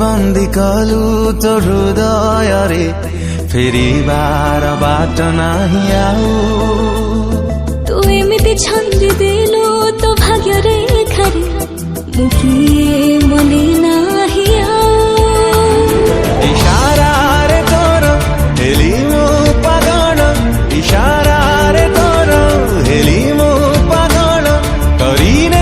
बंदी कलु तो हृदय रे फेरिबार बाट नाही आऊ तू एमिति छंदी देलु तो भाग्य रेखा रे मुखिए मने नाही आऊ इशारा रे तोर हेली मो पागण इशारा रे तोर हेली मो पागण करीने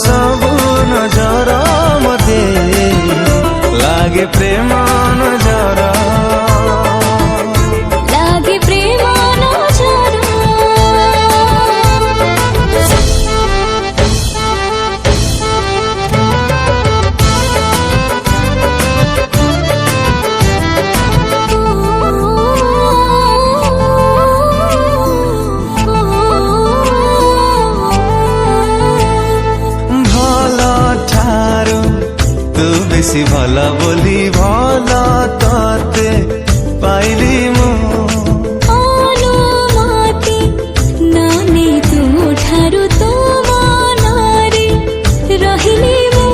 सबु नजर मते लागे प्रेम नजर लागे प्रेम नजर बेसी भल बोली भल तते पाइली मु अनुमति नानी तु ठारु तो मनारे रहिली मु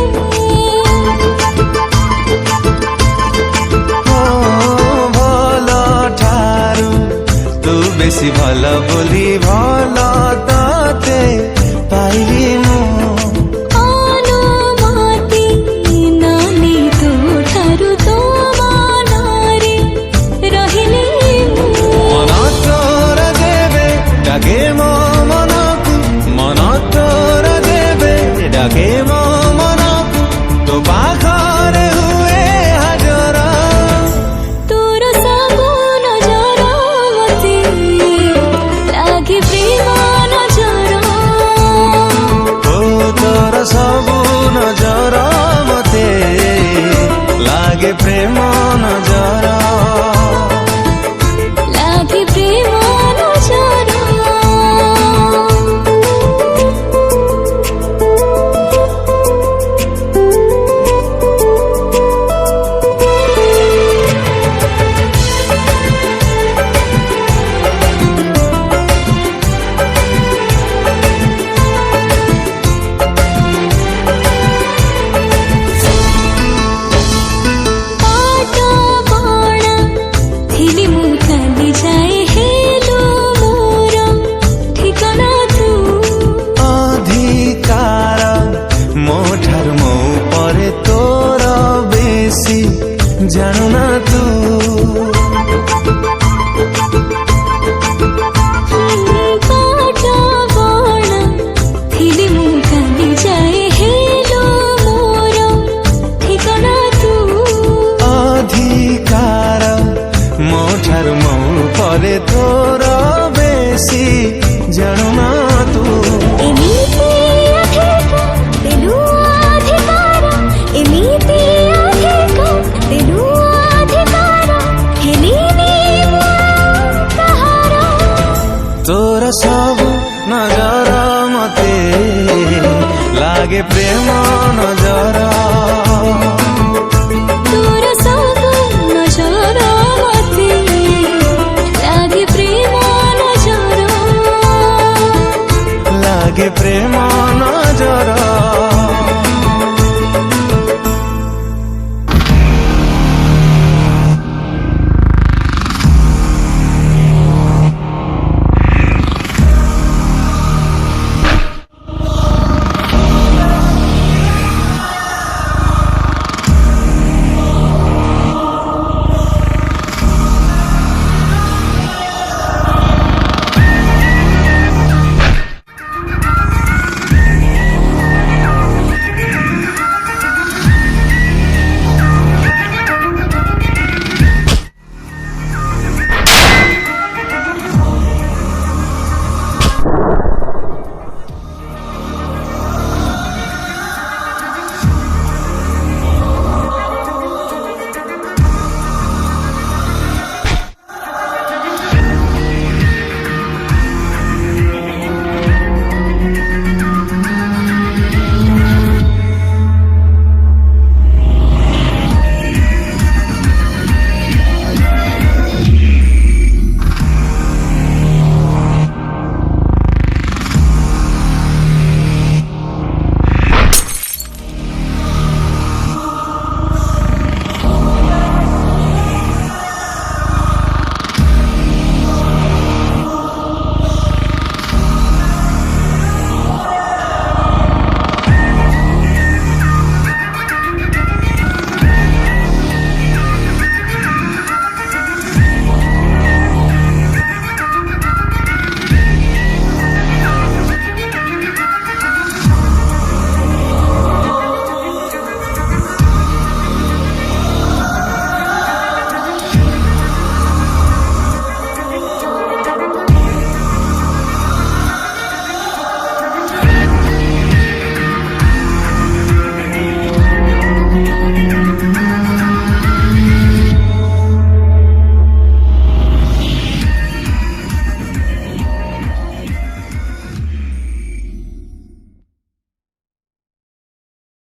भल ठारु तू बेसी भल बोली भल तते पाइली मु डाके मो मनकु तो पाखरे हुए हाजर तोर सबु नजर मते लागे प्रेम नजर ओ तोर सबु नजर मते लागे प्रेम नजर लागे प्रेम नजर जानू ना तू काटा बाण थिली मु काली जाए हेलो मोर ठिकाना तू अधिकार मो ठारू मो परे तोर बेसी जानू ना तू एमिति अधिकार देलु अधिकार एमिति तोर सबु नजर मते लागे प्रेम नजर।